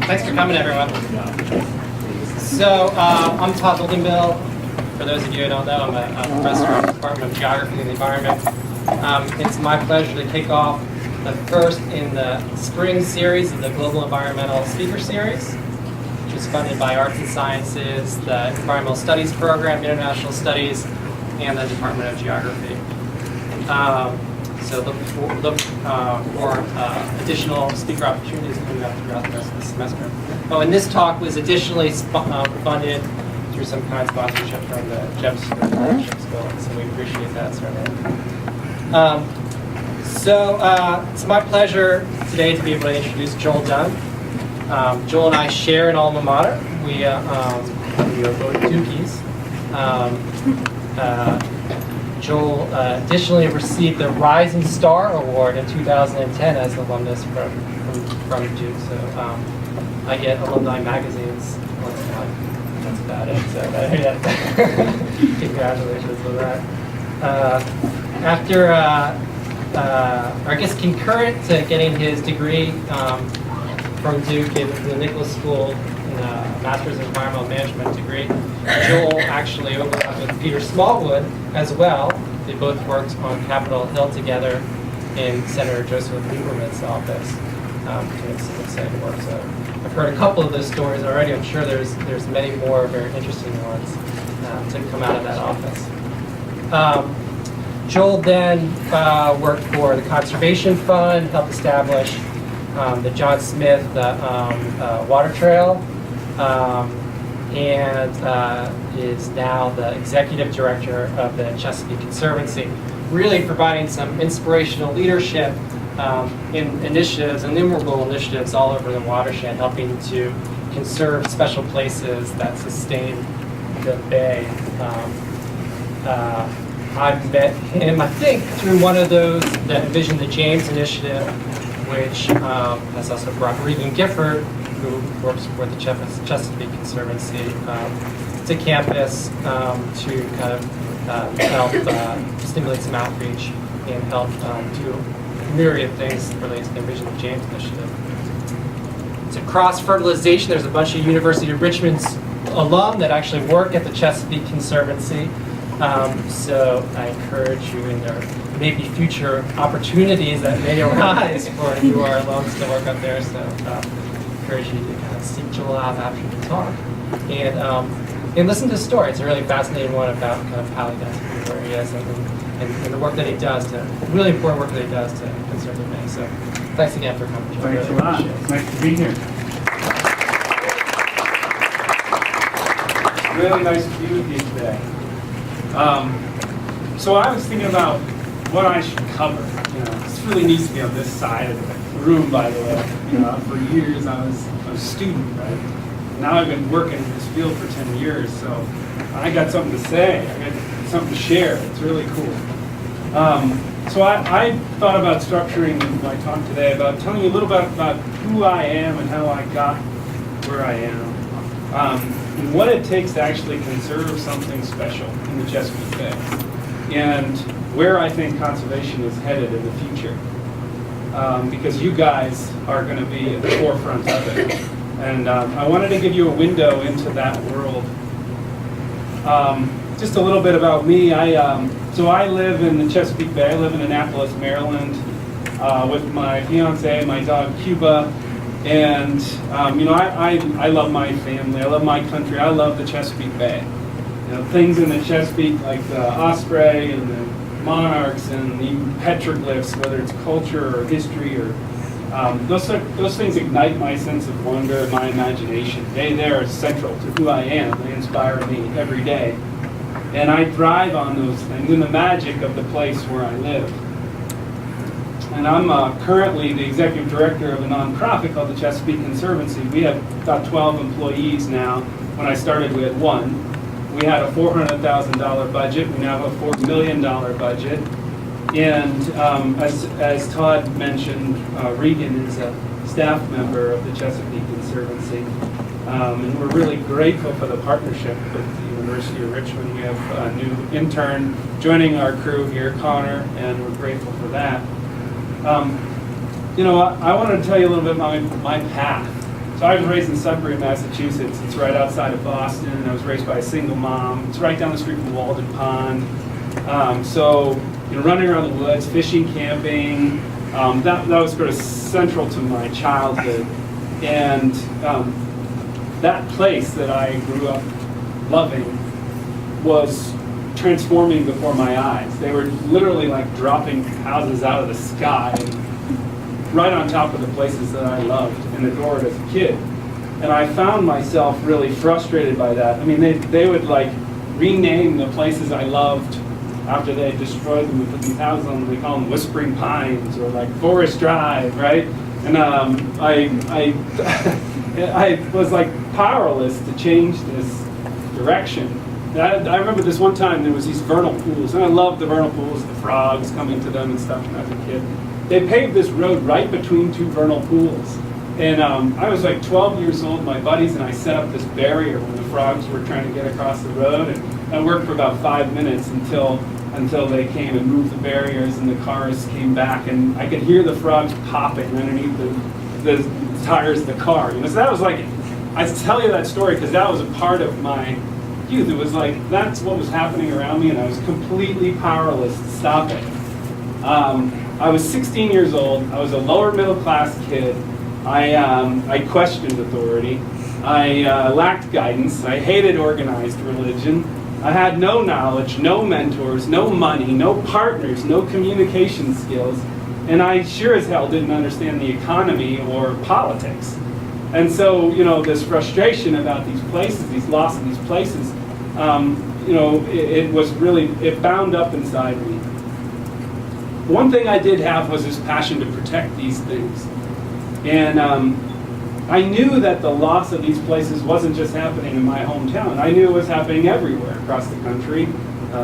Thanks for coming, everyone. So I'm Todd Oldenbill. For those of you who don't know, I'm a professor in the Department of Geography and the Environment. It's my pleasure to kick off the first in the spring series of the Global Environmental Speaker Series, which is funded by Arts and Sciences, the Environmental Studies Program, International Studies, and the Department of Geography. So look for additional speaker opportunities coming up throughout the rest of the semester. Oh, and this talk was additionally funded through some kind of sponsorship from the GEPS Partnerships Bill, so we appreciate that certainly. It's my pleasure today to be able to introduce Joel Dunn. Joel and I share an alma mater. We are both Dukies. Joel additionally received the Rising Star Award in 2010 as an alumnus from Duke. So I get alumni magazines once a month. That's about it. So congratulations on that. After, I guess concurrent to getting his degree from Duke in the Nicholas School in a Master's of Environmental Management degree, Joel actually overlapped with Peter Smallwood as well. They both worked on Capitol Hill together in Senator Joseph Lieberman's office, doing some exciting work. So I've heard a couple of those stories already. I'm sure there's many more very interesting ones to come out of that office. Joel then worked for the Conservation Fund, helped establish the John Smith Water Trail, and is now the executive director of the Chesapeake Conservancy, really providing some inspirational leadership in initiatives, innumerable initiatives all over the watershed, helping to conserve special places that sustain the bay. I met him, I think, through one of those, the Envision the James initiative, which has also brought Regan Gifford, who works for the Chesapeake Conservancy, to campus to kind of help stimulate some outreach and help do a myriad of things related to the Envision the James initiative. It's a cross-fertilization. There's a bunch of University of Richmond's alum that actually work at the Chesapeake Conservancy. So I encourage you, and there may be future opportunities that may arise for you or alums to work up there. So encourage you to kind of seek Joel out after the talk and listen to his story. It's a really fascinating one about kind of how he got to be where he is and the work that he does, really important work that he does to conserve the bay. So thanks again for coming, Joel. Thanks a lot. It's nice to be here. Really nice to be with you today. So I was thinking about what I should cover. This really needs to be on this side of the room, by the way. For years I was a student, right? Now I've been working in this field for 10 years, so I got something to say. I got something to share. It's really cool. So I thought about structuring my talk today about telling you a little bit about who I am and how I got where I am. And what it takes to actually conserve something special in the Chesapeake Bay, and where I think conservation is headed in the future. Because you guys are going to be at the forefront of it. And I wanted to give you a window into that world. Just a little bit about me. So I live in the Chesapeake Bay. I live in Annapolis, Maryland, with my fiance, my dog Cuba. And I love my family. I love my country. I love the Chesapeake Bay. Things in the Chesapeake like the osprey and the monarchs and the petroglyphs, whether it's culture or history or those things ignite my sense of wonder and my imagination. They are central to who I am. They inspire me every day. And I thrive on those things and the magic of the place where I live. And I'm currently the executive director of a nonprofit called the Chesapeake Conservancy. We have about 12 employees now. When I started, we had one. We had a $400,000 budget. We now have a $4 million budget. And as Todd mentioned, Regan is a staff member of the Chesapeake Conservancy. And we're really grateful for the partnership with the University of Richmond. We have a new intern joining our crew here, Connor, and we're grateful for that. I wanted to tell you a little bit about my path. So I was raised in Sudbury, Massachusetts. It's right outside of Boston, and I was raised by a single mom. It's right down the street from Walden Pond. So, running around the woods, fishing, camping, that was sort of central to my childhood. And that place that I grew up loving was transforming before my eyes. They were literally like dropping houses out of the sky, right on top of the places that I loved and adored as a kid. And I found myself really frustrated by that. I mean, they would like rename the places I loved after they had destroyed them and put these houses on them. They call them Whispering Pines or like Forest Drive, right? And I was like powerless to change this direction. I remember this one time there was these vernal pools, and I loved the vernal pools, the frogs coming to them and stuff when I was a kid. They paved this road right between two vernal pools. And I was like 12 years old. My buddies and I set up this barrier when the frogs were trying to get across the road. And I worked for about 5 minutes until they came and moved the barriers and the cars came back. And I could hear the frogs popping underneath the tires of the car. So that was like, I tell you that story because that was a part of my youth. It was like, that's what was happening around me, and I was completely powerless to stop it. I was 16 years old. I was a lower middle class kid. I questioned authority. I lacked guidance. I hated organized religion. I had no knowledge, no mentors, no money, no partners, no communication skills, and I sure as hell didn't understand the economy or politics. And so, this frustration about these places, these loss of these places, it was really, it bound up inside me. One thing I did have was this passion to protect these things. And I knew that the loss of these places wasn't just happening in my hometown. I knew it was happening everywhere across the country.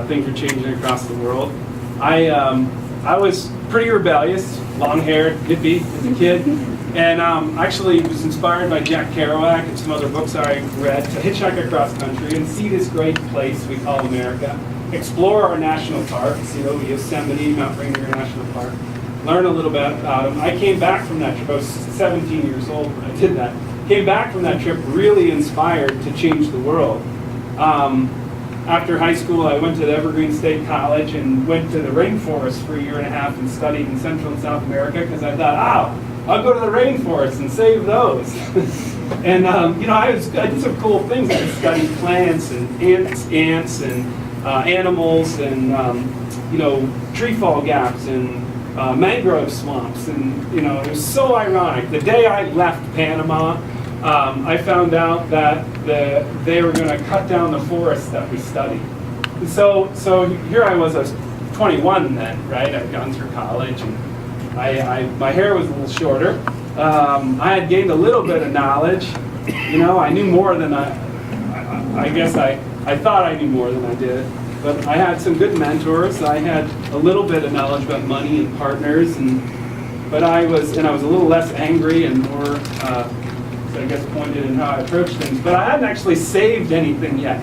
Things were changing across the world. I was pretty rebellious, long-haired, hippie as a kid, and actually was inspired by Jack Kerouac and some other books I read to hitchhike across country and see this great place we call America, explore our national parks, Yosemite, Mount Rainier National Park, learn a little bit about them. I came back from that trip. I was 17 years old when I did that. Came back from that trip really inspired to change the world. After high school, I went to Evergreen State College and went to the rainforest for a year and a half and studied in Central and South America because I thought, I'll go to the rainforest and save those. And I did some cool things. I studied plants and ants and animals and tree fall gaps and mangrove swamps, and it was so ironic. The day I left Panama, I found out that they were going to cut down the forests that we studied. So here I was 21 then, right? I'd gone through college, and my hair was a little shorter. I had gained a little bit of knowledge. I knew more than I guess I thought I knew more than I did. But I had some good mentors. I had a little bit of knowledge about money and partners, but I was a little less angry and more, I guess, pointed in how I approached things. But I hadn't actually saved anything yet.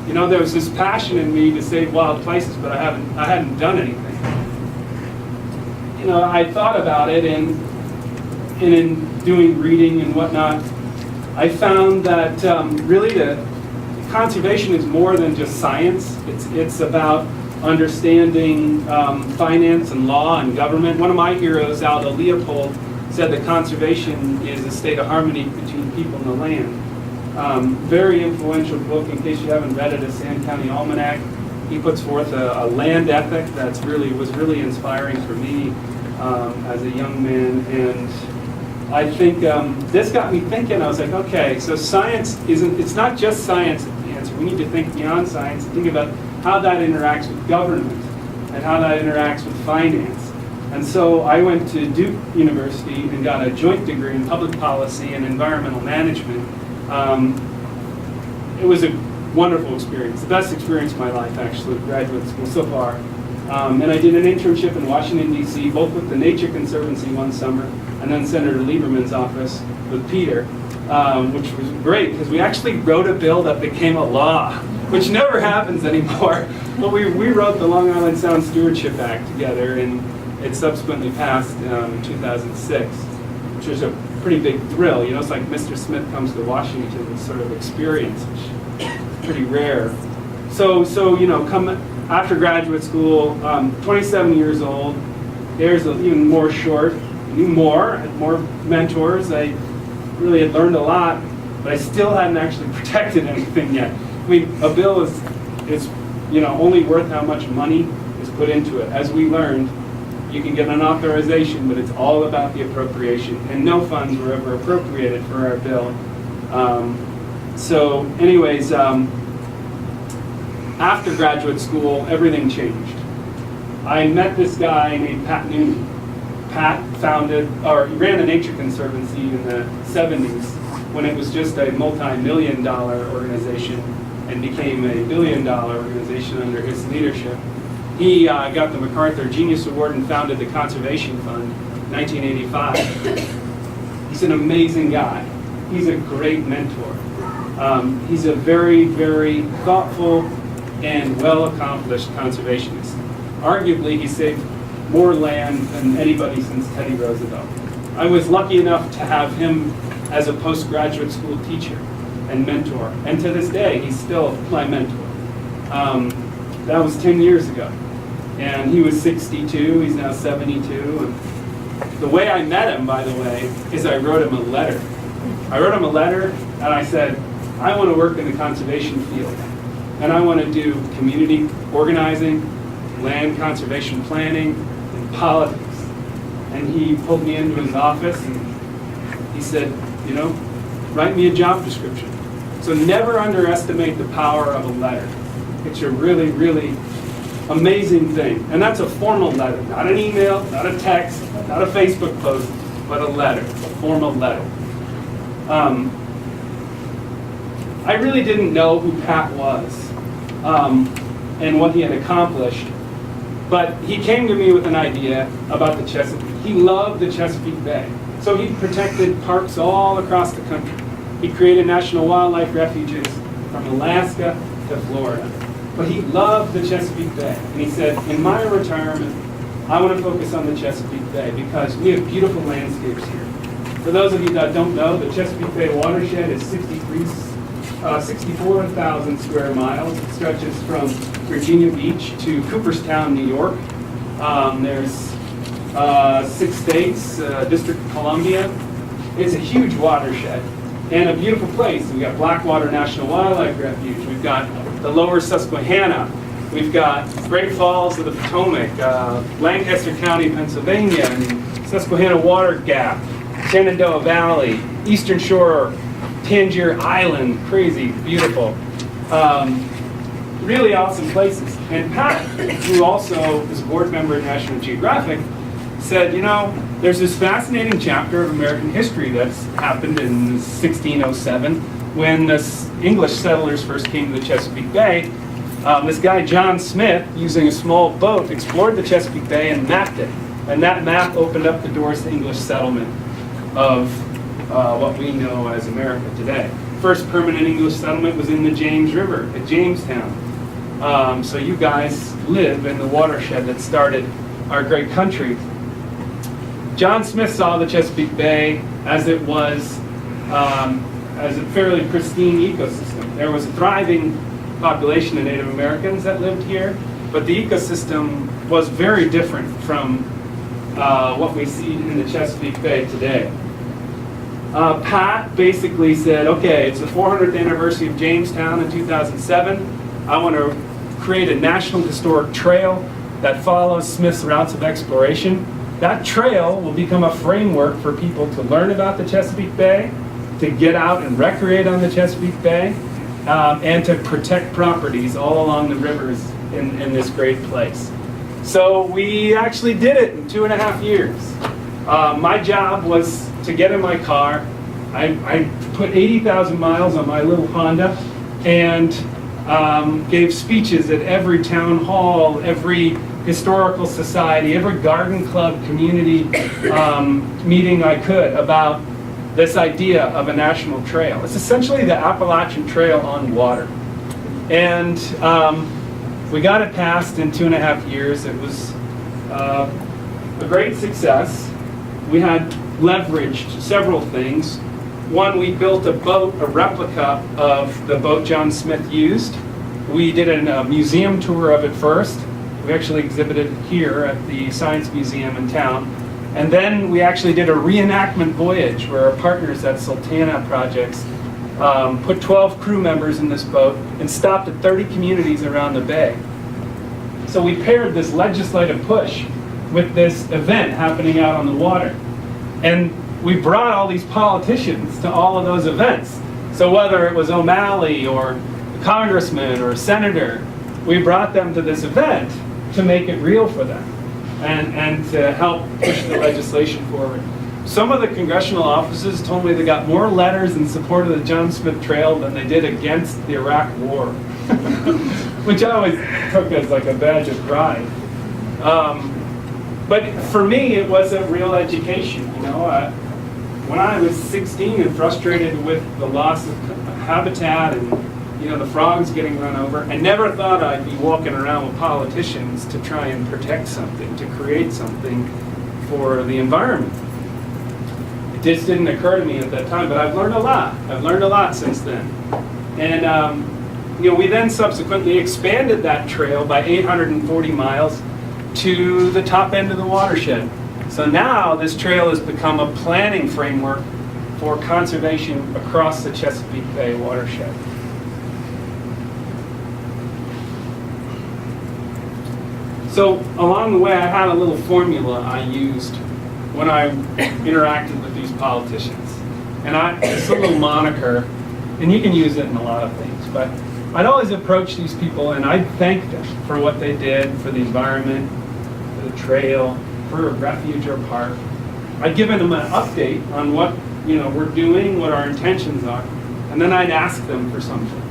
There was this passion in me to save wild places, but I hadn't done anything. I thought about it, and in doing reading and whatnot, I found that really conservation is more than just science. It's about understanding finance and law and government. One of my heroes, Aldo Leopold, said that conservation is a state of harmony between people and the land. Very influential book. In case you haven't read it, a Sand County Almanac. He puts forth a land ethic was really inspiring for me as a young man. And I think this got me thinking. I was like, okay, so science it's not just science. We need to think beyond science and think about how that interacts with government and how that interacts with finance. And so I went to Duke University and got a joint degree in public policy and environmental management. It was a wonderful experience, the best experience of my life, actually, graduate school so far. And I did an internship in Washington, D.C., both with the Nature Conservancy one summer and then Senator Lieberman's office with Peter. Which was great because we actually wrote a bill that became a law, which never happens anymore. But we wrote the Long Island Sound Stewardship Act together, and it subsequently passed in 2006, which was a pretty big thrill. You know, it's like Mr. Smith comes to Washington sort of experience, which is pretty rare. So you know, come after graduate school, 27 years old. There's even more short, knew more, had more mentors. I really had learned a lot, but I still hadn't actually protected anything yet. I mean, a bill is you know, only worth how much money is put into it. As we learned, you can get an authorization, but it's all about the appropriation, and no funds were ever appropriated for our bill. So anyways, after graduate school, everything changed. I met this guy named Pat Noonan. Pat he ran a nature conservancy in the 70s when it was just a multi-million-dollar organization and became a billion-dollar organization under his leadership. He got the MacArthur Genius Award and founded the Conservation Fund in 1985. He's an amazing guy. He's a great mentor. He's a very, very thoughtful and well-accomplished conservationist. Arguably, he saved more land than anybody since Teddy Roosevelt. I was lucky enough to have him as a postgraduate school teacher and mentor. And to this day, he's still my mentor. That was 10 years ago. And he was 62, he's now 72. And the way I met him, by the way, is I wrote him a letter. I wrote him a letter and I said, I want to work in the conservation field. And I want to do community organizing, land conservation planning, and politics. And he pulled me into his office and he said, you know, write me a job description. So never underestimate the power of a letter. It's a really, really amazing thing. And that's a formal letter, not an email, not a text, not a Facebook post, but a letter, a formal letter. I really didn't know who Pat was and what he had accomplished, but he came to me with an idea about the Chesapeake. He loved the Chesapeake Bay. So he protected parks all across the country. He created national wildlife refuges from Alaska to Florida. But he loved the Chesapeake Bay. And he said, in my retirement, I want to focus on the Chesapeake Bay because we have beautiful landscapes here. For those of you that don't know, the Chesapeake Bay watershed is 64,000 square miles. It stretches from Virginia Beach to Cooperstown, New York. There's 6 states, District of Columbia. It's a huge watershed and a beautiful place. We've got Blackwater National Wildlife Refuge. We've got the Lower Susquehanna. We've got Great Falls of the Potomac, Lancaster County, Pennsylvania, and Susquehanna Water Gap, Shenandoah Valley, Eastern Shore, Tangier Island, crazy, beautiful. Really awesome places. And Pat, who also is a board member at National Geographic, said, you know, there's this fascinating chapter of American history that's happened in 1607 when the English settlers first came to the Chesapeake Bay. This guy, John Smith, using a small boat, explored the Chesapeake Bay and mapped it. And that map opened up the doors to English settlement of what we know as America today. First permanent English settlement was in the James River at Jamestown. So you guys live in the watershed that started our great country. John Smith saw the Chesapeake Bay as it was, as a fairly pristine ecosystem. There was a thriving population of Native Americans that lived here, but the ecosystem was very different from what we see in the Chesapeake Bay today. Pat basically said, okay, it's the 400th anniversary of Jamestown in 2007. I want to create a National Historic Trail that follows Smith's routes of exploration. That trail will become a framework for people to learn about the Chesapeake Bay, to get out and recreate on the Chesapeake Bay, and to protect properties all along the rivers in this great place. So we actually did it in 2.5 years. My job was to get in my car. I put 80,000 miles on my little Honda and gave speeches at every town hall, every historical society, every garden club, community meeting I could about this idea of a national trail. It's essentially the Appalachian Trail on water. And we got it passed in 2.5 years. It was a great success. We had leveraged several things. One, we built a boat, a replica of the boat John Smith used. We did a museum tour of it first. We actually exhibited here at the Science Museum in town. And then we actually did a reenactment voyage where our partners at Sultana Projects put 12 crew members in this boat and stopped at 30 communities around the bay. So we paired this legislative push with this event happening out on the water. And we brought all these politicians to all of those events. So whether it was O'Malley or a congressman or a senator, we brought them to this event to make it real for them and to help push the legislation forward. Some of the congressional offices told me they got more letters in support of the John Smith Trail than they did against the Iraq War, which I always took as like a badge of pride. But for me, it was a real education. You know, when I was 16 and frustrated with the loss of habitat and the frogs getting run over, I never thought I'd be walking around with politicians to try and protect something, to create something for the environment. It just didn't occur to me at that time, but I've learned a lot. I've learned a lot since then. And we then subsequently expanded that trail by 840 miles to the top end of the watershed. So now this trail has become a planning framework for conservation across the Chesapeake Bay watershed. So along the way, I had a little formula I used when I interacted with these politicians. And it's a little moniker, and you can use it in a lot of things, but I'd always approach these people and I'd thank them for what they did for the environment, for the trail, for a refuge or park. I'd give them an update on what we're doing, what our intentions are, and then I'd ask them for something.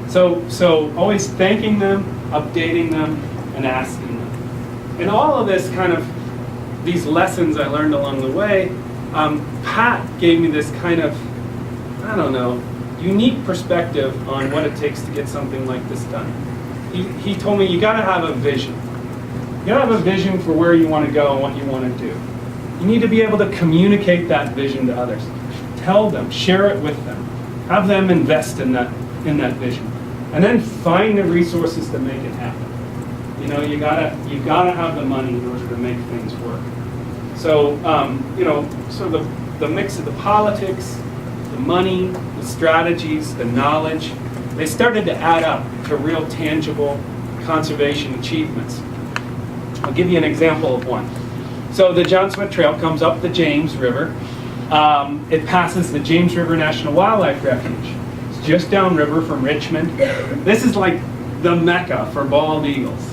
So always thanking them, updating them, and asking them. And all of this these lessons I learned along the way, Pat gave me this unique perspective on what it takes to get something like this done. He told me, you gotta have a vision. You gotta have a vision for where you want to go and what you want to do. You need to be able to communicate that vision to others. Tell them, share it with them. Have them invest in that vision. And then find the resources to make it happen. You gotta have the money in order to make things work. So, the mix of the politics, the money, the strategies, the knowledge, they started to add up to real tangible conservation achievements. I'll give you an example of one. So the John Smith Trail comes up the James River. It passes the James River National Wildlife Refuge. It's just downriver from Richmond. This is like the Mecca for bald eagles.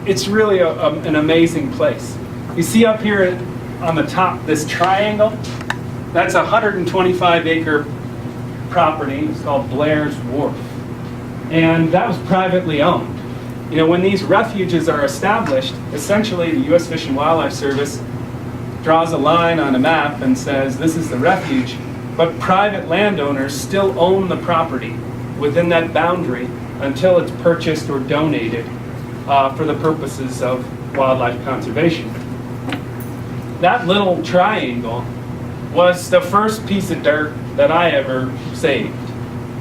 It's really an amazing place. You see up here on the top, this triangle, that's a 125-acre property. It's called Blair's Wharf. And that was privately owned. When these refuges are established, essentially the U.S. Fish and Wildlife Service draws a line on a map and says, this is the refuge, but private landowners still own the property within that boundary until it's purchased or donated for the purposes of wildlife conservation. That little triangle was the first piece of dirt that I ever saved.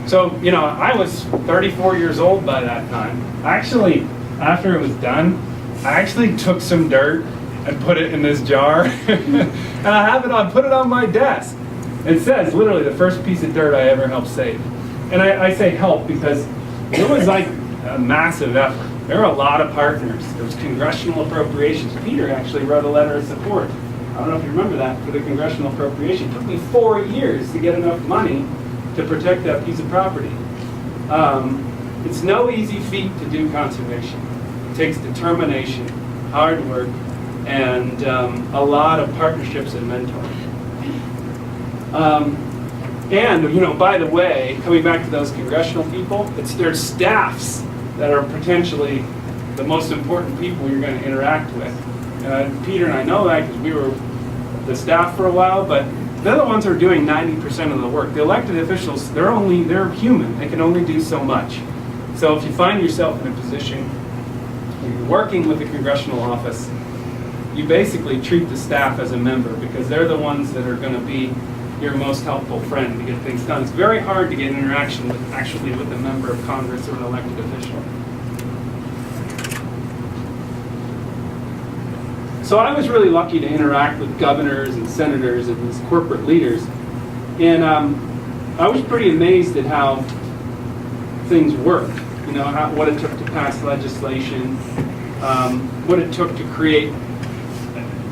So, I was 34 years old by that time. Actually, after it was done, I actually took some dirt and put it in this jar. And I put it on my desk. It says, literally, the first piece of dirt I ever helped save. And I say help because it was like a massive effort. There were a lot of partners. There was congressional appropriations. Peter actually wrote a letter of support. I don't know if you remember that, for the congressional appropriation. It took me 4 years to get enough money to protect that piece of property. It's no easy feat to do conservation. It takes determination, hard work, and a lot of partnerships and mentoring. And by the way, coming back to those congressional people, it's their staffs that are potentially the most important people you're going to interact with. Peter and I know that because we were the staff for a while, but they're the ones who are doing 90% of the work. The elected officials, they're human. They can only do so much. So if you find yourself in a position where you're working with the congressional office, you basically treat the staff as a member because they're the ones that are going to be your most helpful friend to get things done. It's very hard to get interaction with actually with a member of Congress or an elected official. So I was really lucky to interact with governors and senators and these corporate leaders, and I was pretty amazed at how things worked. You know, what it took to pass legislation, what it took to create,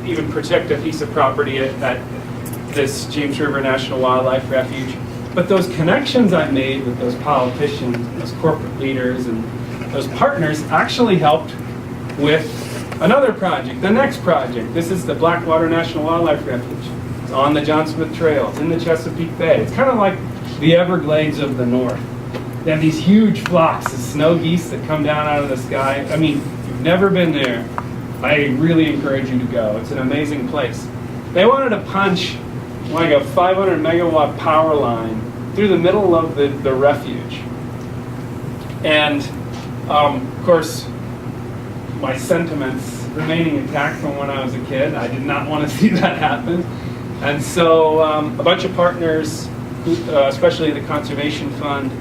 even protect a piece of property at this James River National Wildlife Refuge. But those connections I made with those politicians, those corporate leaders, and those partners actually helped with another project, the next project. This is the Blackwater National Wildlife Refuge. It's on the John Smith Trail. It's in the Chesapeake Bay. It's kind of like the Everglades of the North. They have these huge flocks of snow geese that come down out of the sky. I mean, if you've never been there, I really encourage you to go. It's an amazing place. They wanted to punch like a 500 megawatt power line through the middle of the refuge. And of course, my sentiments remaining intact from when I was a kid. I did not want to see that happen. And so a bunch of partners, especially the Conservation Fund,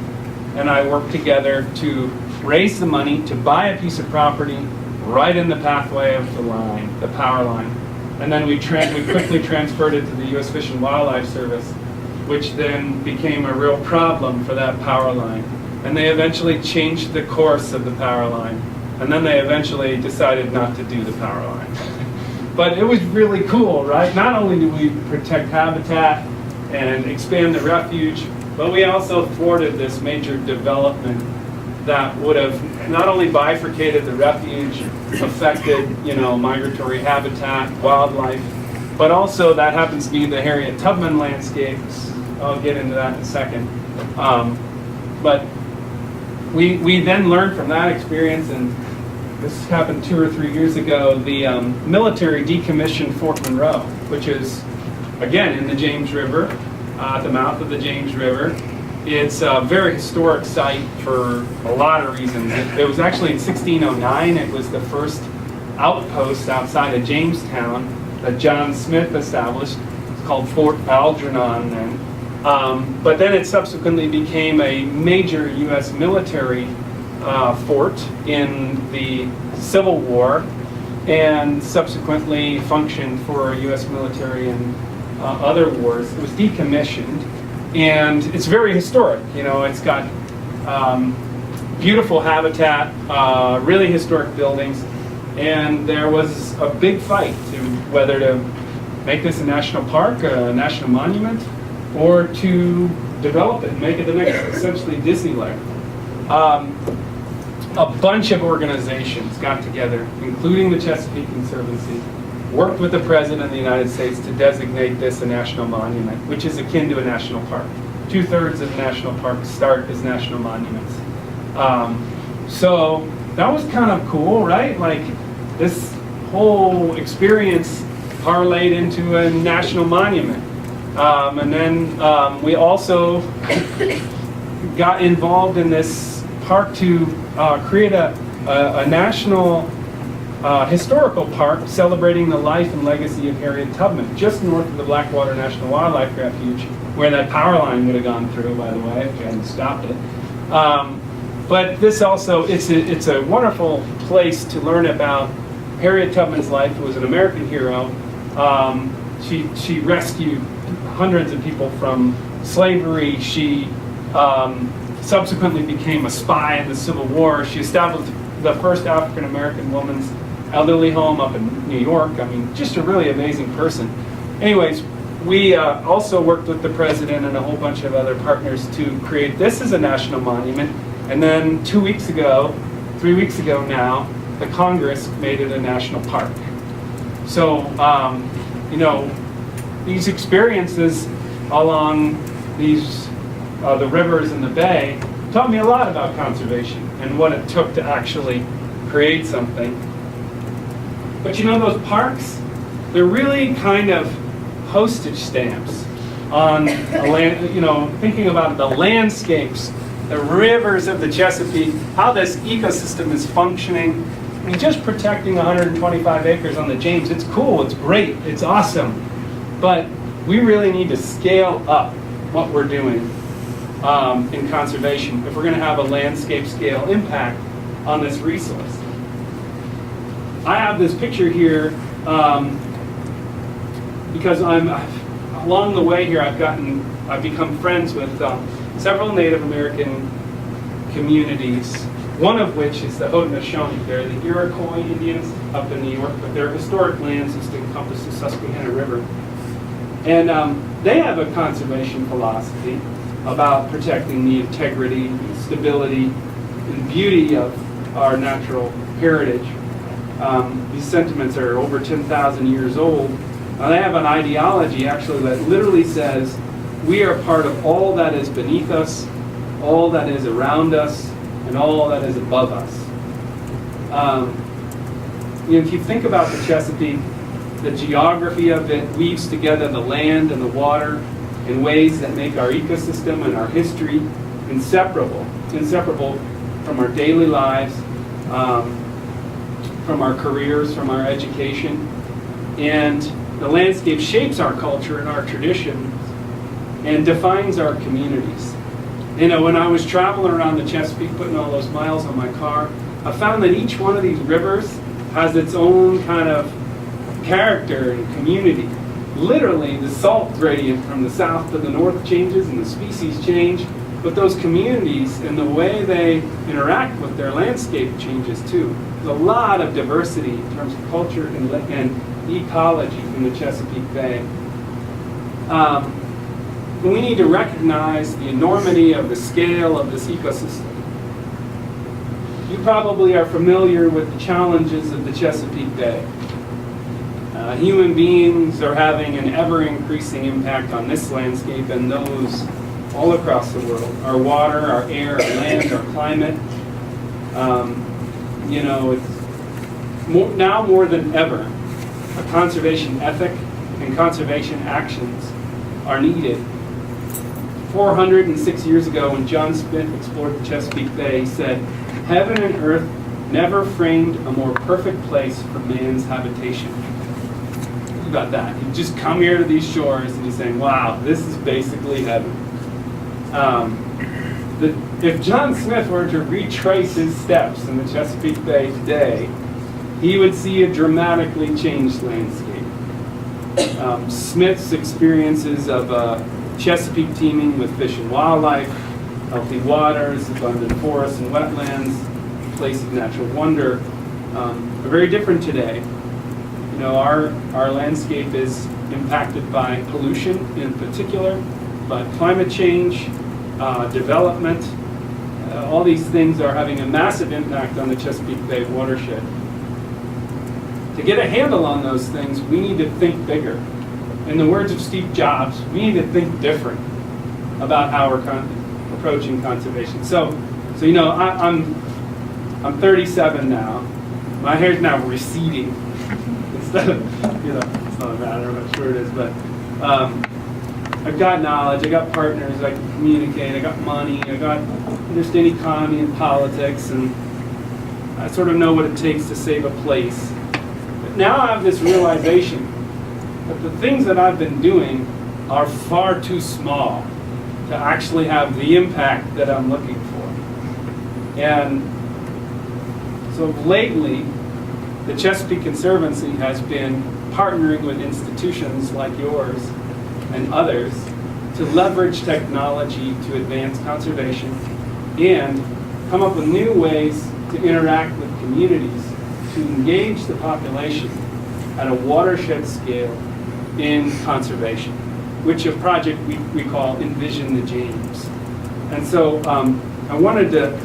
and I worked together to raise the money to buy a piece of property right in the pathway of the line, the power line. And then we quickly transferred it to the U.S. Fish and Wildlife Service, which then became a real problem for that power line. And they eventually changed the course of the power line. And then they eventually decided not to do the power line. But it was really cool, right? Not only do we protect habitat and expand the refuge, but we also thwarted this major development that would have not only bifurcated the refuge, affected, you know, migratory habitat, wildlife, but also that happens to be the Harriet Tubman landscapes. I'll get into that in a second. But we then learned from that experience, and this happened 2 or 3 years ago, the military decommissioned Fort Monroe, which is, again, in the James River, at the mouth of the James River. It's a very historic site for a lot of reasons. It was actually in 1609. It was the first outpost outside of Jamestown that John Smith established. It's called Fort Algernon then. But then it subsequently became a major U.S. military fort in the Civil War, and subsequently functioned for U.S. military and other wars. It was decommissioned, and it's very historic. You know, it's got beautiful habitat, really historic buildings, and there was a big fight to whether to make this a national park, a national monument, or to develop it and make it the next, essentially, Disneyland. A bunch of organizations got together, including the Chesapeake Conservancy, worked with the President of the United States to designate this a national monument, which is akin to a national park. 2/3 of national parks start as national monuments. So that was kind of cool, right? Like, this whole experience parlayed into a national monument. And then we also got involved in this park to create a national historical park celebrating the life and legacy of Harriet Tubman, just north of the Blackwater National Wildlife Refuge, where that power line would have gone through, by the way, if you hadn't stopped it. But this also, it's a wonderful place to learn about Harriet Tubman's life, who was an American hero. She rescued hundreds of people from slavery. She subsequently became a spy in the Civil War. She established the first African-American woman's elderly home up in New York. I mean, just a really amazing person. Anyways, we also worked with the President and a whole bunch of other partners to create this as a national monument. And then 3 weeks ago now, the Congress made it a national park. So, you know, these experiences along these the rivers and the bay taught me a lot about conservation and what it took to actually create something. But you know, those parks, they're really kind of postage stamps on a land, you know, thinking about the landscapes, the rivers of the Chesapeake, how this ecosystem is functioning, just protecting 125 acres on the James, it's cool, it's great, it's awesome. But we really need to scale up what we're doing in conservation if we're going to have a landscape scale impact on this resource. I have this picture here because along the way here I've become friends with several Native American communities, one of which is the Haudenosaunee. They're the Iroquois Indians up in New York, but their historic lands used to encompass the Susquehanna River. And they have a conservation philosophy about protecting the integrity, stability, and beauty of our natural heritage. These sentiments are over 10,000 years old. They have an ideology actually that literally says we are part of all that is beneath us, all that is around us, and all that is above us. If you think about the Chesapeake, the geography of it weaves together the land and the water in ways that make our ecosystem and our history inseparable from our daily lives, from our careers, from our education. And the landscape shapes our culture and our traditions and defines our communities. When I was traveling around the Chesapeake, putting all those miles on my car, I found that each one of these rivers has its own kind of character and community. Literally, the salt gradient from the south to the north changes and the species change, but those communities and the way they interact with their landscape changes too. There's a lot of diversity in terms of culture and ecology in the Chesapeake Bay. We need to recognize the enormity of the scale of this ecosystem. You probably are familiar with the challenges of the Chesapeake Bay. Human beings are having an ever-increasing impact on this landscape and those all across the world. Our water, our air, our land, our climate. It's now more than ever, a conservation ethic and conservation actions are needed. 406 years ago, when John Smith explored the Chesapeake Bay, he said, "Heaven and earth never framed a more perfect place for man's habitation." Think about that. You just come here to these shores and you're saying, wow, this is basically heaven. If John Smith were to retrace his steps in the Chesapeake Bay today, he would see a dramatically changed landscape. Smith's experiences of Chesapeake teeming with fish and wildlife, healthy waters, abundant forests and wetlands, a place of natural wonder, are very different today. Our landscape is impacted by pollution in particular, but climate change, development, all these things are having a massive impact on the Chesapeake Bay watershed. To get a handle on those things, we need to think bigger. In the words of Steve Jobs, we need to think different about how we're approaching conservation. I'm 37 now. My hair's now receding. Instead of, it's not a matter, I'm not sure it is, but I've got knowledge, I got partners, I can communicate, I got money, I understand economy and politics, and I sort of know what it takes to save a place. But now I have this realization that the things that I've been doing are far too small to actually have the impact that I'm looking for. And so lately, the Chesapeake Conservancy has been partnering with institutions like yours and others to leverage technology to advance conservation and come up with new ways to interact with communities, to engage the population at a watershed scale in conservation, which a project we call Envision the James. And so I wanted to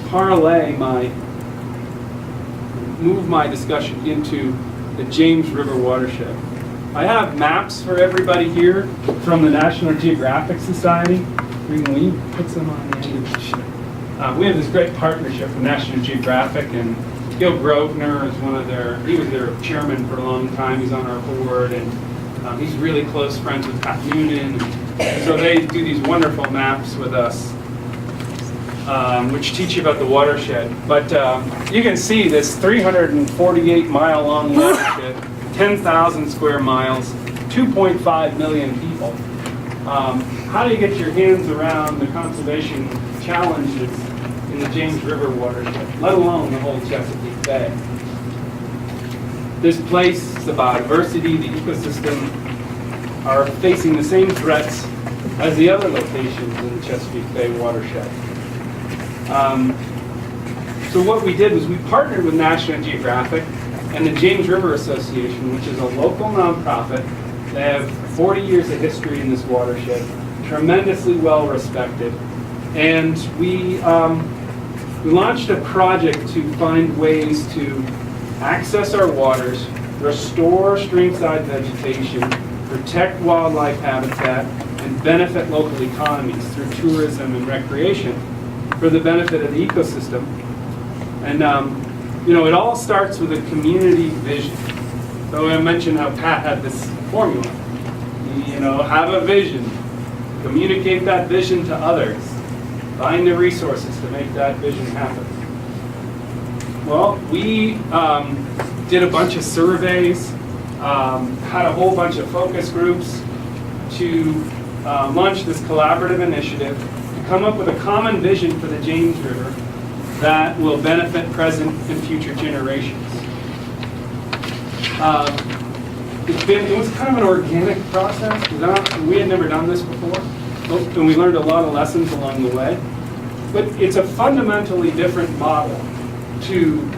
move my discussion into the James River watershed. I have maps for everybody here from the National Geographic Society. Will you put some on the end of the sheet? We have this great partnership with National Geographic, and Gil Grosvenor is he was their chairman for a long time. He's on our board, and he's really close friends with Pat Noonan. So they do these wonderful maps with us. which teach you about the watershed. But you can see this 348-mile long watershed, 10,000 square miles, 2.5 million people. How do you get your hands around the conservation challenges in the James River watershed, let alone the whole Chesapeake Bay? This place, the biodiversity, the ecosystem, are facing the same threats as the other locations in the Chesapeake Bay watershed. So what we did was we partnered with National Geographic and the James River Association, which is a local nonprofit. They have 40 years of history in this watershed, tremendously well respected. And we launched a project to find ways to access our waters, restore streamside vegetation, protect wildlife habitat, and benefit local economies through tourism and recreation for the benefit of the ecosystem. And it all starts with a community vision. So I mentioned how Pat had this formula. Have a vision, communicate that vision to others, find the resources to make that vision happen. Well, we did a bunch of surveys, had a whole bunch of focus groups to launch this collaborative initiative to come up with a common vision for the James River that will benefit present and future generations. It was kind of an organic process. We had never done this before, and we learned a lot of lessons along the way. But it's a fundamentally different model to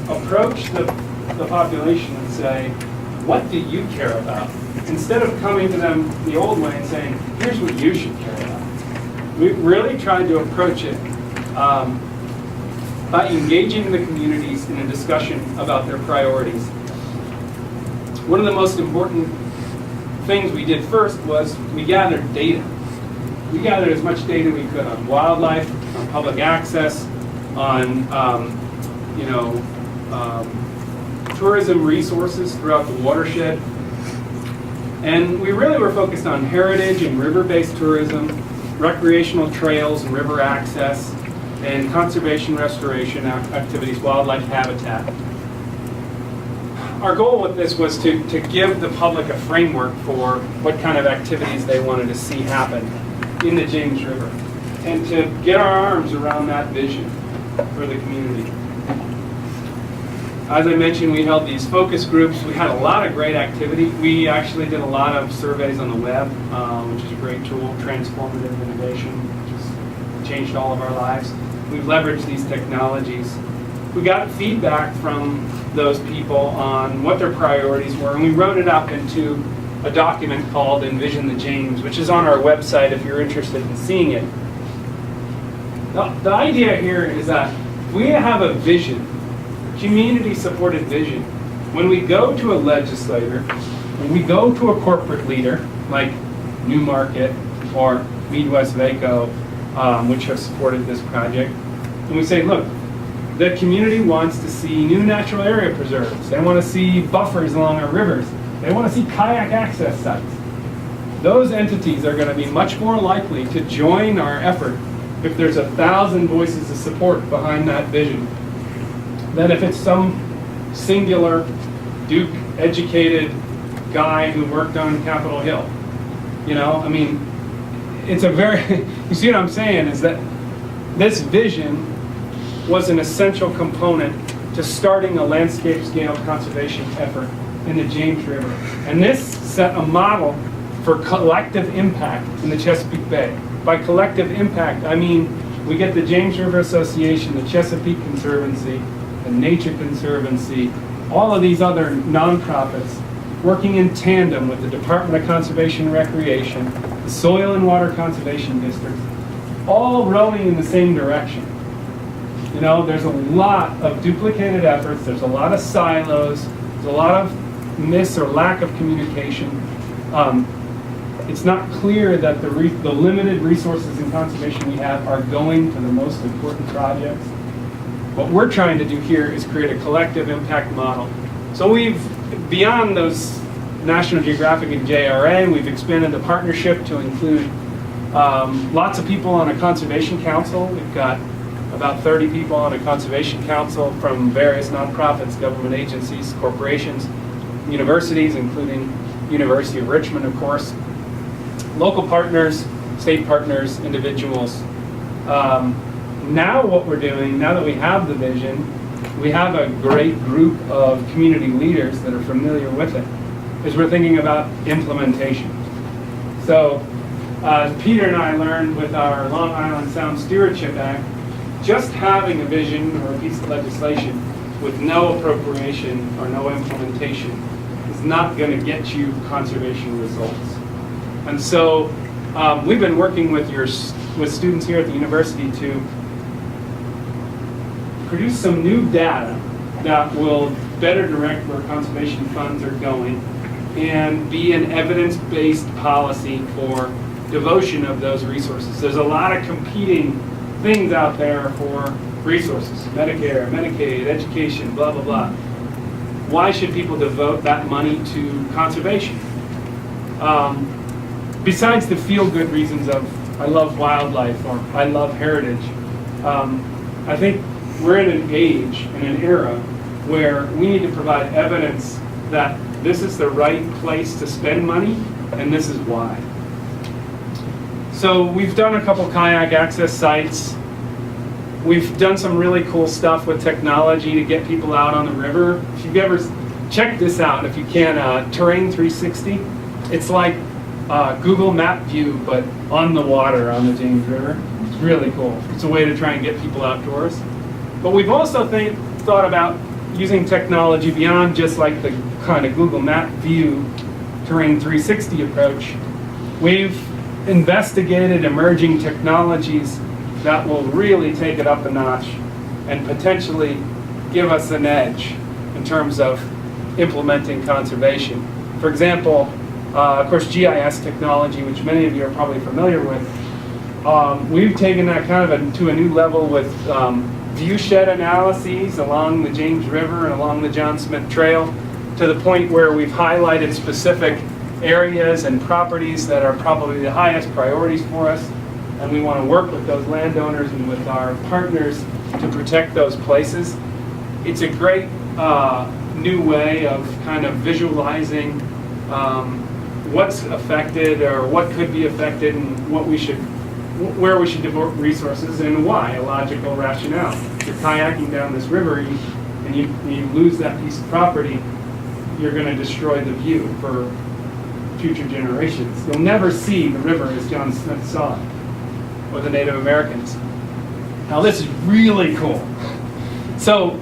approach the population and say, what do you care about? Instead of coming to them the old way and saying, here's what you should care about. We really tried to approach it by engaging the communities in a discussion about their priorities. One of the most important things we did first was we gathered data. We gathered as much data we could on wildlife, on public access, on tourism resources throughout the watershed. And we really were focused on heritage and river-based tourism, recreational trails and river access, and conservation restoration activities, wildlife habitat. Our goal with this was to give the public a framework for what kind of activities they wanted to see happen in the James River, and to get our arms around that vision for the community. As I mentioned, we held these focus groups. We had a lot of great activity. We actually did a lot of surveys on the web, which is a great tool, transformative innovation, which has changed all of our lives. We've leveraged these technologies. We got feedback from those people on what their priorities were, and we wrote it up into a document called Envision the James, which is on our website if you're interested in seeing it. The idea here is that we have a vision, community-supported vision. When we go to a legislator, when we go to a corporate leader, like Newmarket or Midwest Vaco, which have supported this project, and we say, look, the community wants to see new natural area preserves. They want to see buffers along our rivers. They want to see kayak access sites. Those entities are going to be much more likely to join our effort if there's 1,000 voices of support behind that vision than if it's some singular Duke-educated guy who worked on Capitol Hill. It's a very, you see what I'm saying, is that this vision was an essential component to starting a landscape-scale conservation effort in the James River. And this set a model for collective impact in the Chesapeake Bay. By collective impact, I mean we get the James River Association, the Chesapeake Conservancy, the Nature Conservancy, all of these other nonprofits working in tandem with the Department of Conservation and Recreation, the Soil and Water Conservation Districts, all rowing in the same direction. There's a lot of duplicated efforts, there's a lot of silos, there's a lot of miss or lack of communication. It's not clear that the limited resources in conservation we have are going to the most important projects. What we're trying to do here is create a collective impact model. So beyond those National Geographic and JRA, we've expanded the partnership to include lots of people on a conservation council. We've got about 30 people on a conservation council from various nonprofits, government agencies, corporations, universities, including University of Richmond, of course, local partners, state partners, individuals. Now what we're doing, now that we have the vision, we have a great group of community leaders that are familiar with it, is we're thinking about implementation. So Peter and I learned with our Long Island Sound Stewardship Act, just having a vision or a piece of legislation with no appropriation or no implementation is not going to get you conservation results. And so we've been working with students here at the university to produce some new data that will better direct where conservation funds are going and be an evidence-based policy for devotion of those resources. There's a lot of competing things out there for resources, Medicare, Medicaid, education, blah, blah, blah. Why should people devote that money to conservation? Besides the feel-good reasons of I love wildlife or I love heritage, I think we're in an age, in an era, where we need to provide evidence that this is the right place to spend money, and this is why. So we've done a couple kayak access sites. We've done some really cool stuff with technology to get people out on the river. If you've ever checked this out, if you can, Terrain 360. It's like Google Map View, but on the water on the James River. It's really cool. It's a way to try and get people outdoors. But we've also thought about using technology beyond just like the kind of Google Map View Terrain 360 approach. We've investigated emerging technologies that will really take it up a notch and potentially give us an edge in terms of implementing conservation. For example, of course, GIS technology, which many of you are probably familiar with, we've taken that kind of to a new level with viewshed analyses along the James River and along the John Smith Trail, to the point where we've highlighted specific areas and properties that are probably the highest priorities for us, and we want to work with those landowners and with our partners to protect those places. It's a great new way of kind of visualizing what's affected or what could be affected and where we should devote resources and why, a logical rationale. If you're kayaking down this river and you lose that piece of property, you're going to destroy the view for future generations. You'll never see the river as John Smith saw it, or the Native Americans. Now this is really cool. So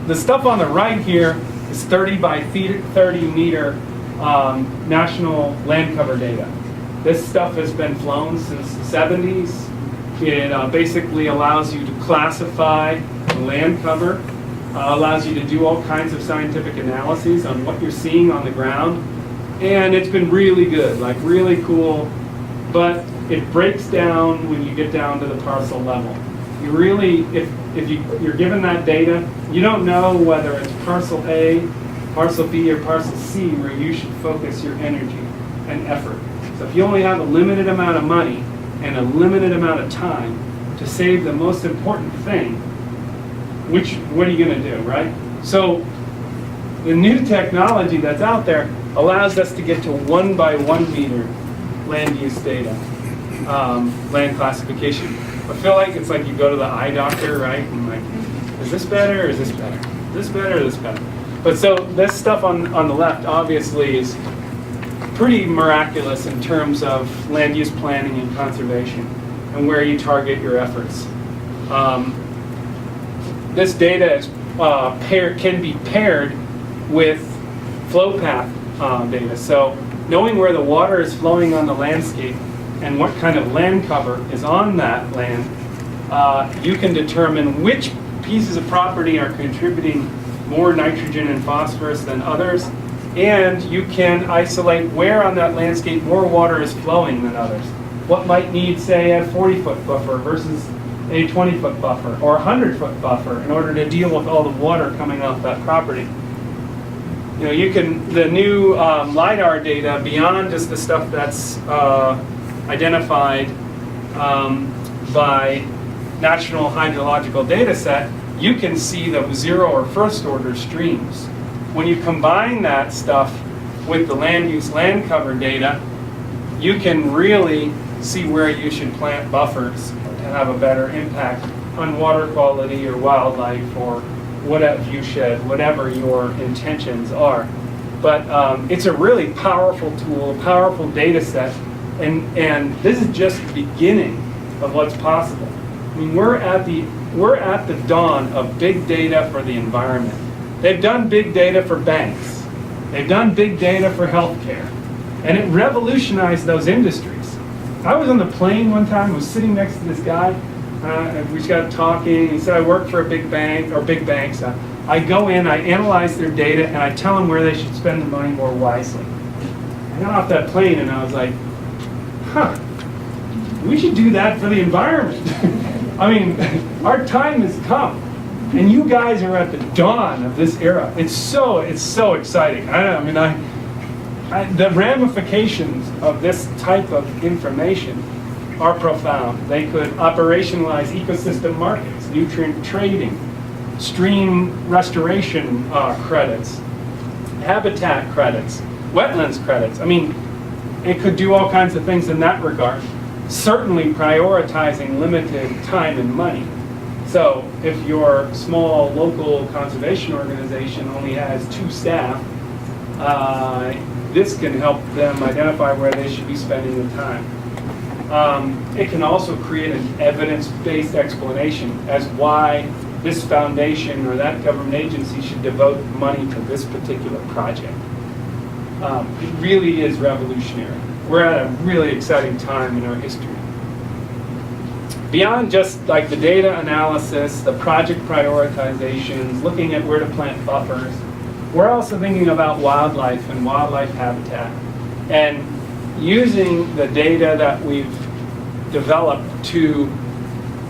the stuff on the right here is 30 by 30 meter national land cover data. This stuff has been flown since the 70s. It basically allows you to classify the land cover, allows you to do all kinds of scientific analyses on what you're seeing on the ground. And it's been really good, like really cool, but it breaks down when you get down to the parcel level. You really, if you're given that data, you don't know whether it's parcel A, parcel B, or parcel C where you should focus your energy and effort. So if you only have a limited amount of money and a limited amount of time to save the most important thing, what are you going to do, right? So the new technology that's out there allows us to get to 1 by 1 meter land use data, land classification. I feel like it's like you go to the eye doctor, right? And like, is this better or is this better? Is this better or is this better? But so this stuff on the left obviously is pretty miraculous in terms of land use planning and conservation and where you target your efforts. This data is, can be paired with flow path data. So knowing where the water is flowing on the landscape and what kind of land cover is on that land, you can determine which pieces of property are contributing more nitrogen and phosphorus than others, and you can isolate where on that landscape more water is flowing than others. What might need, say, a 40-foot buffer versus a 20-foot buffer or a 100-foot buffer in order to deal with all the water coming off that property. You know, you can, the new LiDAR data, beyond just the stuff that's identified by national hydrological data set, you can see the zero or first order streams. When you combine that stuff with the land use land cover data, you can really see where you should plant buffers to have a better impact on water quality or wildlife or whatever viewshed, whatever your intentions are. But it's a really powerful tool, a powerful data set, and this is just the beginning of what's possible. I mean, we're at the dawn of big data for the environment. They've done big data for banks. They've done big data for healthcare. And it revolutionized those industries. I was on the plane one time, was sitting next to this guy, and we just got talking. He said, I work for a big bank, or big banks. I go in, I analyze their data, and I tell them where they should spend the money more wisely. I got off that plane and I was like, huh, we should do that for the environment. I mean, our time has come. And you guys are at the dawn of this era. It's so exciting. The ramifications of this type of information are profound. They could operationalize ecosystem markets, nutrient trading, stream restoration credits, habitat credits, wetlands credits. I mean, it could do all kinds of things in that regard. Certainly prioritizing limited time and money. So if your small local conservation organization only has 2 staff, this can help them identify where they should be spending the time. It can also create an evidence-based explanation as why this foundation or that government agency should devote money to this particular project. It really is revolutionary. We're at a really exciting time in our history. Beyond just like the data analysis, the project prioritizations, looking at where to plant buffers, we're also thinking about wildlife and wildlife habitat and using the data that we've developed to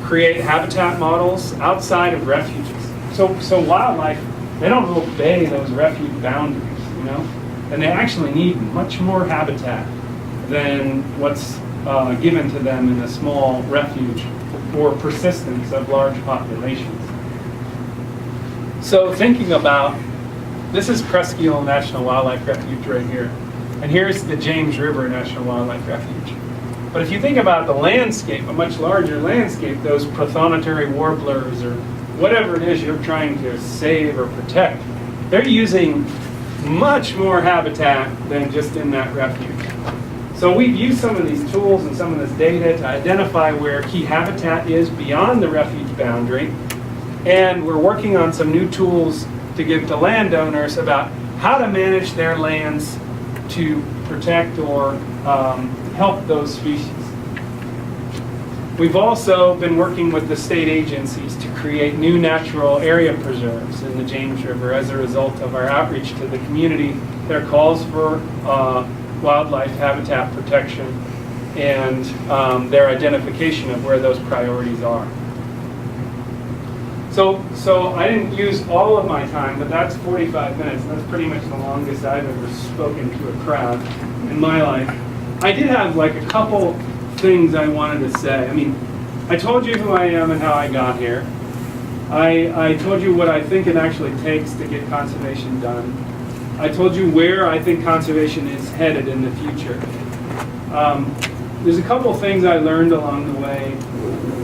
create habitat models outside of refuges. So wildlife, they don't obey those refuge boundaries, you know? And they actually need much more habitat than what's given to them in a small refuge for persistence of large populations. So thinking about, this is Presque Isle National Wildlife Refuge right here. And here's the James River National Wildlife Refuge. But if you think about the landscape, a much larger landscape, those prothonotary warblers or whatever it is you're trying to save or protect, they're using much more habitat than just in that refuge. So we've used some of these tools and some of this data to identify where key habitat is beyond the refuge boundary. And we're working on some new tools to give to landowners about how to manage their lands to protect or help those species. We've also been working with the state agencies to create new natural area preserves in the James River as a result of our outreach to the community. There are calls for wildlife habitat protection and their identification of where those priorities are. So I didn't use all of my time, but that's 45 minutes. That's pretty much the longest I've ever spoken to a crowd in my life. I did have like a couple things I wanted to say. I mean, I told you who I am and how I got here. I told you what I think it actually takes to get conservation done. I told you where I think conservation is headed in the future. There's a couple things I learned along the way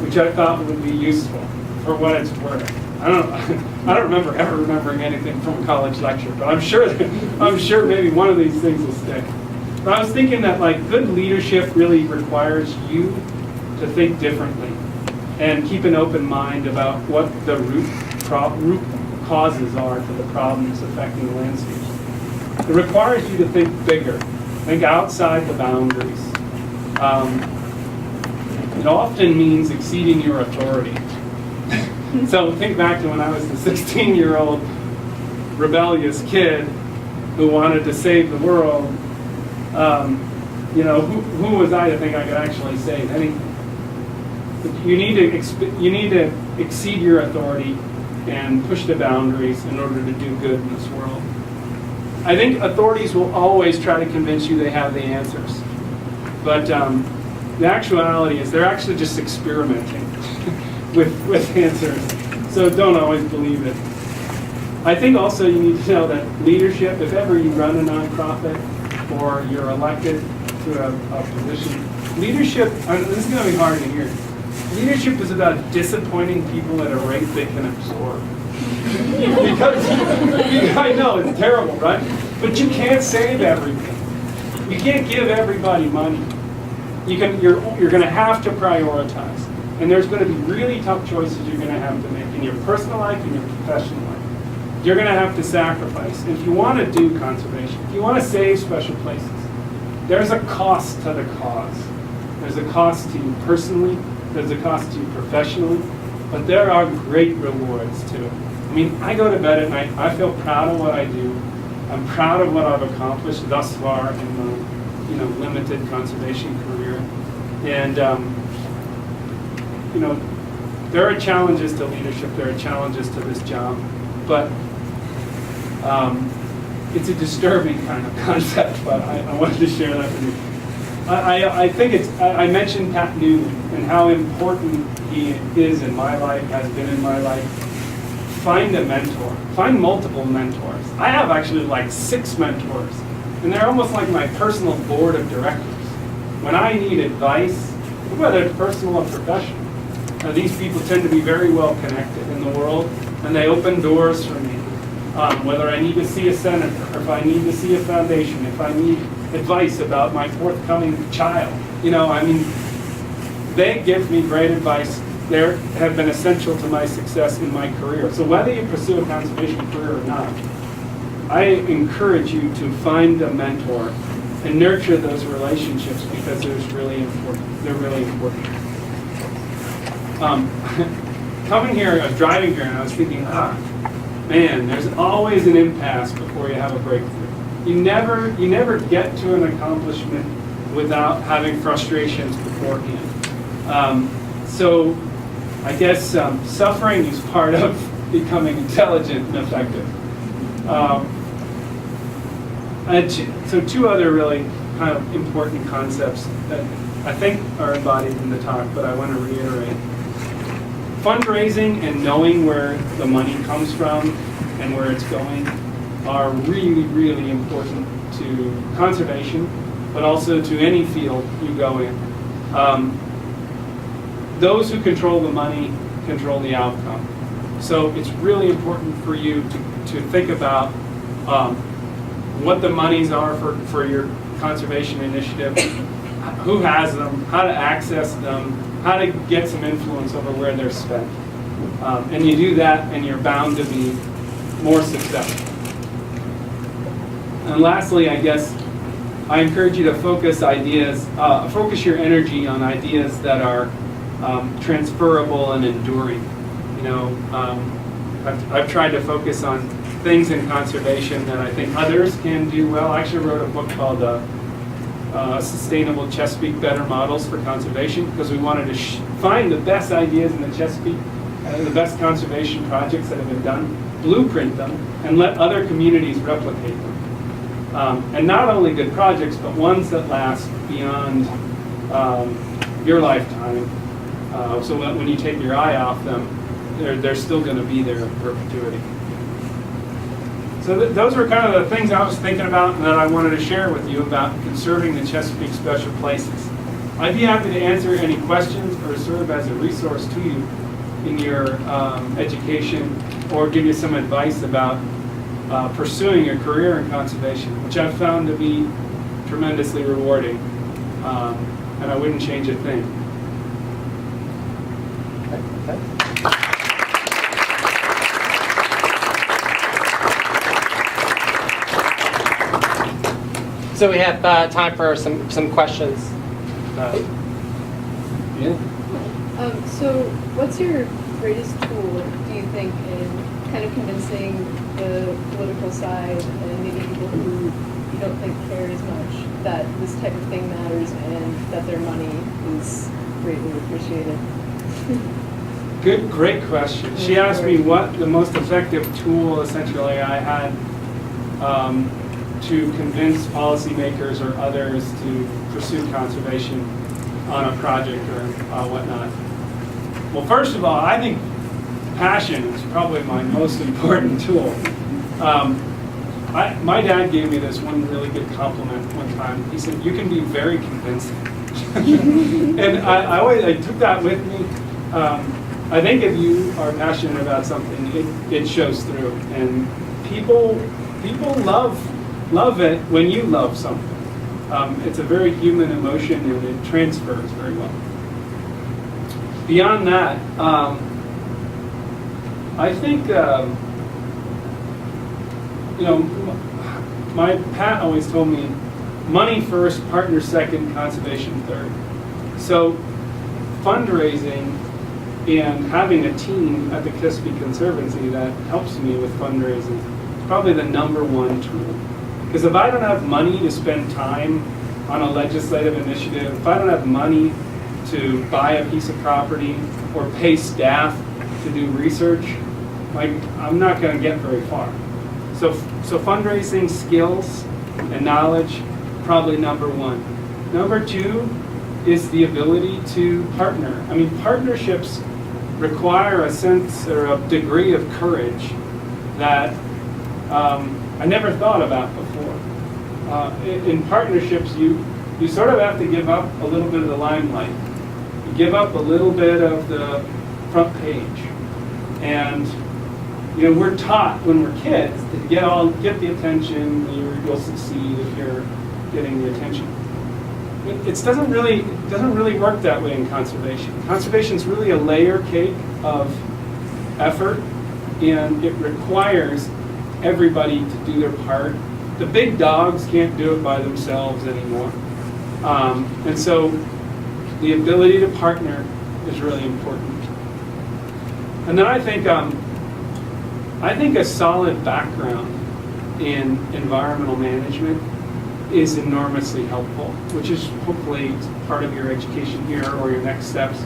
which I thought would be useful for what it's worth. I don't remember ever remembering anything from a college lecture, but I'm sure maybe one of these things will stick. But I was thinking that like good leadership really requires you to think differently and keep an open mind about what the root causes are to the problems affecting the landscape. It requires you to think bigger, think outside the boundaries. It often means exceeding your authority. So think back to when I was the 16-year-old rebellious kid who wanted to save the world. Who was I to think I could actually save anything? You need to exceed your authority and push the boundaries in order to do good in this world. I think authorities will always try to convince you they have the answers. But the actuality is they're actually just experimenting. with answers. So don't always believe it. I think also you need to know that leadership, if ever you run a nonprofit or you're elected to a position, leadership, this is going to be hard to hear, leadership is about disappointing people at a rate they can absorb. Because, I know, it's terrible, right? But you can't save everything. You can't give everybody money. You're going to have to prioritize. And there's going to be really tough choices you're going to have to make in your personal life and your professional life. You're going to have to sacrifice. If you want to do conservation, if you want to save special places, there's a cost to the cause. There's a cost to you personally, there's a cost to you professionally, but there are great rewards too. I mean, I go to bed at night, I feel proud of what I do. I'm proud of what I've accomplished thus far in my limited conservation career. And there are challenges to leadership, there are challenges to this job, but it's a disturbing kind of concept, but I wanted to share that with you. I think I mentioned Pat Newman and how important he is in my life, has been in my life. Find a mentor. Find multiple mentors. I have actually like 6 mentors, and they're almost like my personal board of directors. When I need advice, whether it's personal or professional, these people tend to be very well connected in the world, and they open doors for me. Whether I need to see a senator, or if I need to see a foundation, if I need advice about my forthcoming child. They give me great advice. They have been essential to my success in my career. So whether you pursue a conservation career or not, I encourage you to find a mentor and nurture those relationships because they're really important. Coming here, I was driving here and I was thinking, man, there's always an impasse before you have a breakthrough. You never get to an accomplishment without having frustrations beforehand. So I guess suffering is part of becoming intelligent and effective. So 2 other really kind of important concepts that I think are embodied in the talk, but I want to reiterate. Fundraising and knowing where the money comes from and where it's going are really, really important to conservation, but also to any field you go in. Those who control the money control the outcome. So it's really important for you to think about what the monies are for your conservation initiative, who has them, how to access them, how to get some influence over where they're spent. And you do that and you're bound to be more successful. And lastly, I guess, I encourage you to focus your energy on ideas that are transferable and enduring. I've tried to focus on things in conservation that I think others can do well. I actually wrote a book called Sustainable Chesapeake Better Models for Conservation because we wanted to find the best ideas in the Chesapeake, the best conservation projects that have been done, blueprint them, and let other communities replicate them. And not only good projects, but ones that last beyond your lifetime. So when you take your eye off them, they're still going to be there in perpetuity. So those were kind of the things I was thinking about and that I wanted to share with you about conserving the Chesapeake Special Places. I'd be happy to answer any questions or serve as a resource to you in your education or give you some advice about pursuing a career in conservation, which I've found to be tremendously rewarding, and I wouldn't change a thing. So we have time for some questions. Yeah. So what's your greatest tool, do you think, in kind of convincing the political side and maybe people who you don't think care as much that this type of thing matters and that their money is greatly appreciated? Great question. She asked me what the most effective tool essentially I had to convince policymakers or others to pursue conservation on a project or whatnot. Well, first of all, I think passion is probably my most important tool. My dad gave me this one really good compliment one time. He said, "You can be very convincing." And I took that with me. I think if you are passionate about something, it shows through. And people love it when you love something. It's a very human emotion, and it transfers very well. Beyond that, I think, my Pat always told me, money first, partner second, conservation third. So fundraising and having a team at the Chesapeake Conservancy that helps me with fundraising is probably the #1 tool. Because if I don't have money to spend time on a legislative initiative, if I don't have money to buy a piece of property or pay staff to do research, I'm not going to get very far. So fundraising skills and knowledge, probably #1. #2 is the ability to partner. I mean, partnerships require a sense or a degree of courage that I never thought about before. In partnerships, you sort of have to give up a little bit of the limelight. You give up a little bit of the front page. And we're taught when we're kids to get the attention. You'll succeed if you're getting the attention. It doesn't really work that way in conservation. Conservation is really a layer cake of effort, and it requires everybody to do their part. The big dogs can't do it by themselves anymore, and so the ability to partner is really important. And then I think a solid background in environmental management is enormously helpful, which is hopefully part of your education here or your next steps.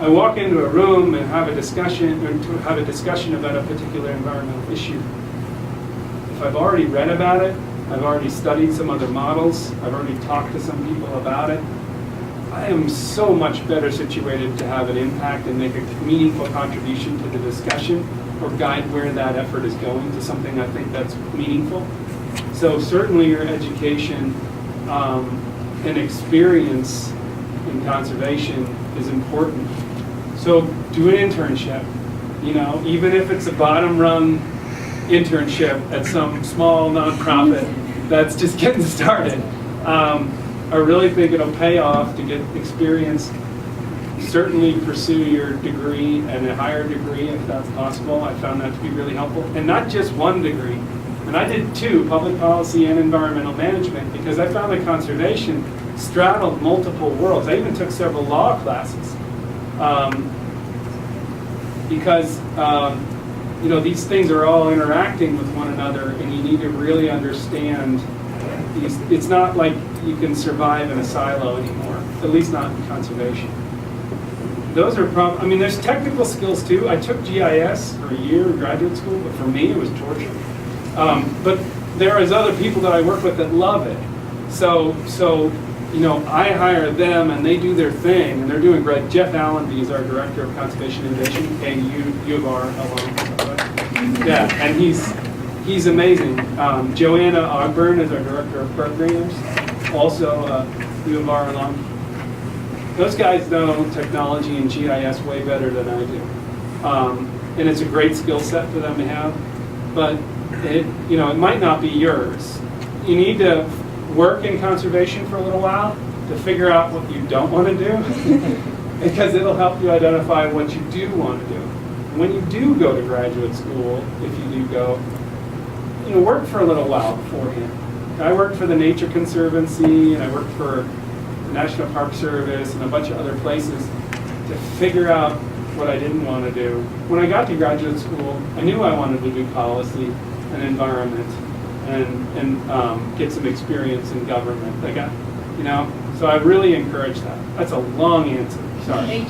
I walk into a room and have a discussion about a particular environmental issue. If I've already read about it, I've already studied some other models, I've already talked to some people about it, I am so much better situated to have an impact and make a meaningful contribution to the discussion or guide where that effort is going to something I think that's meaningful. So certainly your education and experience in conservation is important. So do an internship, even if it's a bottom rung internship at some small nonprofit that's just getting started. I really think it'll pay off to get experience. Certainly pursue your degree and a higher degree if that's possible. I found that to be really helpful. And not just one degree. And I did 2, public policy and environmental management, because I found that conservation straddled multiple worlds. I even took several law classes. Because these things are all interacting with one another, and you need to really understand these. It's not like you can survive in a silo anymore, at least not in conservation. Those are there's technical skills too. I took GIS for a year in graduate school, but for me it was torture. But there is other people that I work with that love it. So I hire them and they do their thing, and they're doing great. Jeff Allenby is our Director of Conservation Innovation, and U of R alum. Yeah, and he's amazing. Joanna Ogburn is our Director of Programs, also U of R alum. Those guys know technology and GIS way better than I do. And it's a great skill set for them to have, but it might not be yours. You need to work in conservation for a little while to figure out what you don't want to do, because it'll help you identify what you do want to do. And when you do go to graduate school, if you do go, work for a little while beforehand. I worked for the Nature Conservancy, and I worked for the National Park Service and a bunch of other places to figure out what I didn't want to do. When I got to graduate school, I knew I wanted to do policy and environment and get some experience in government. So I really encourage that. That's a long answer. Sorry.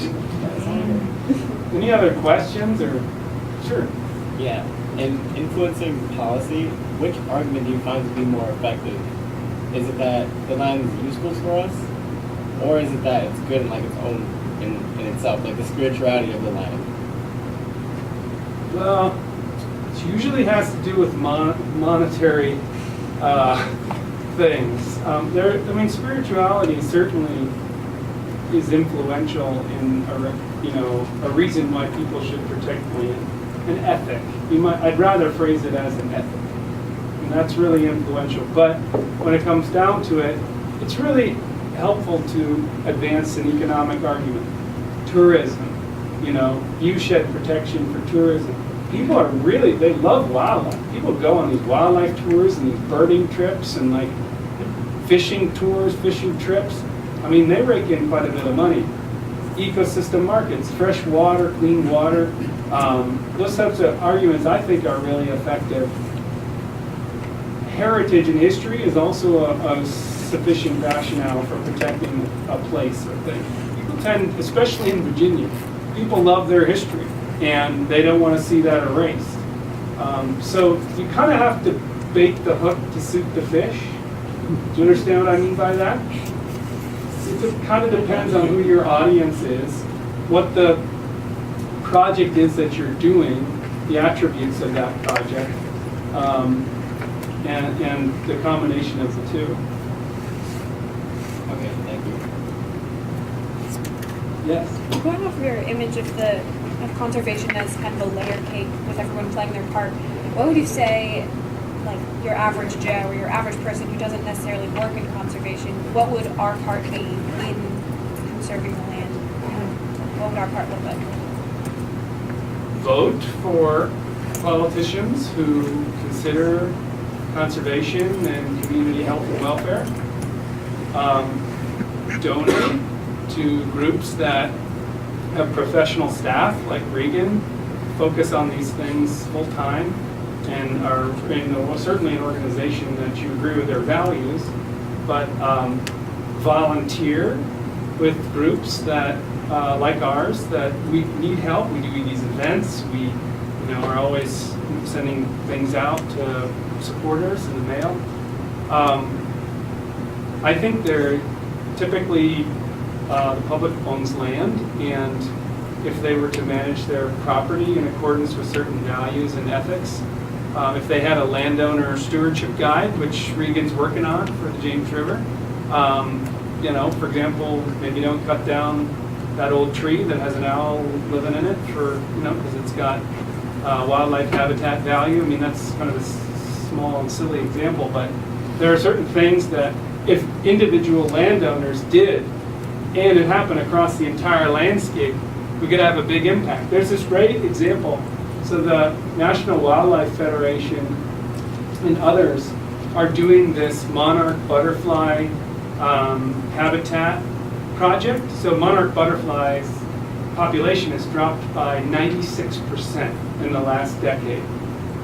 Any other questions or? Sure. Yeah. In influencing policy, which argument do you find to be more effective? Is it that the land is useful for us, or is it that it's good in its own in itself, like the spirituality of the land? Well, it usually has to do with monetary things. Spirituality certainly is influential in a reason why people should protect land. An ethic. I'd rather phrase it as an ethic, and that's really influential. But when it comes down to it, it's really helpful to advance an economic argument. Tourism, viewshed protection for tourism. People they love wildlife. People go on these wildlife tours and these birding trips and like fishing tours, fishing trips. They rake in quite a bit of money. Ecosystem markets, fresh water, clean water, those types of arguments I think are really effective. Heritage and history is also a sufficient rationale for protecting a place or thing. People tend, especially in Virginia, people love their history and they don't want to see that erased. So you kind of have to bait the hook to suit the fish. Do you understand what I mean by that? It kind of depends on who your audience is, what the project is that you're doing, the attributes of that project, and the combination of the two. Okay, thank you. Yes? Going off of your image of conservation as kind of a layer cake with everyone playing their part, what would you say, like your average Joe or your average person who doesn't necessarily work in conservation, what would our part be in conserving the land? What would our part look like? Vote for politicians who consider conservation and community health and welfare. Donate to groups that have professional staff like Regan, focus on these things full time, and are certainly an organization that you agree with their values, but volunteer with groups that like ours that we need help. We do these events. We are always sending things out to supporters in the mail. I think they're typically the public owns land, and if they were to manage their property in accordance with certain values and ethics, if they had a landowner stewardship guide, which Regan's working on for the James River, for example, maybe don't cut down that old tree that has an owl living in it because it's got wildlife habitat value. That's kind of a small and silly example, but there are certain things that if individual landowners did, and it happened across the entire landscape, we could have a big impact. There's this great example. So the National Wildlife Federation and others are doing this monarch butterfly habitat project. So monarch butterflies population has dropped by 96% in the last decade.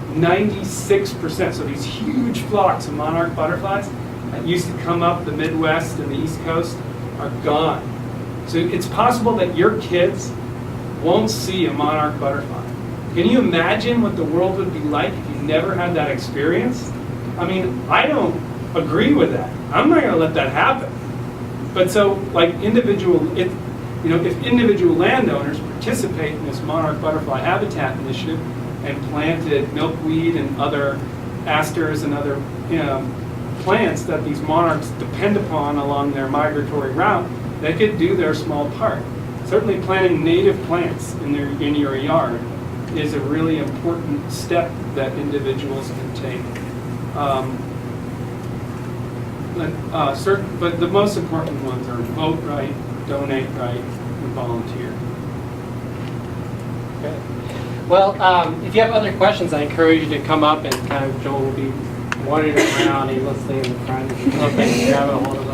96%. So these huge flocks of monarch butterflies that used to come up the Midwest and the East Coast are gone. So it's possible that your kids won't see a monarch butterfly. Can you imagine what the world would be like if you never had that experience? I don't agree with that. I'm not going to let that happen. But so, if individual landowners participate in this monarch butterfly habitat initiative and planted milkweed and other asters and other plants that these monarchs depend upon along their migratory route, they could do their small part. Certainly planting native plants in your yard is a really important step that individuals can take. But the most important ones are vote right, donate right, and volunteer. Okay. Well, if you have other questions, I encourage you to come up and Joel will be wandering around. He will stay in the front. If you come up and grab a hold of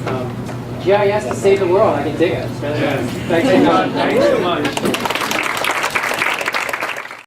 them. GIS to save the world. I can dig it. It's really nice. Thanks so much.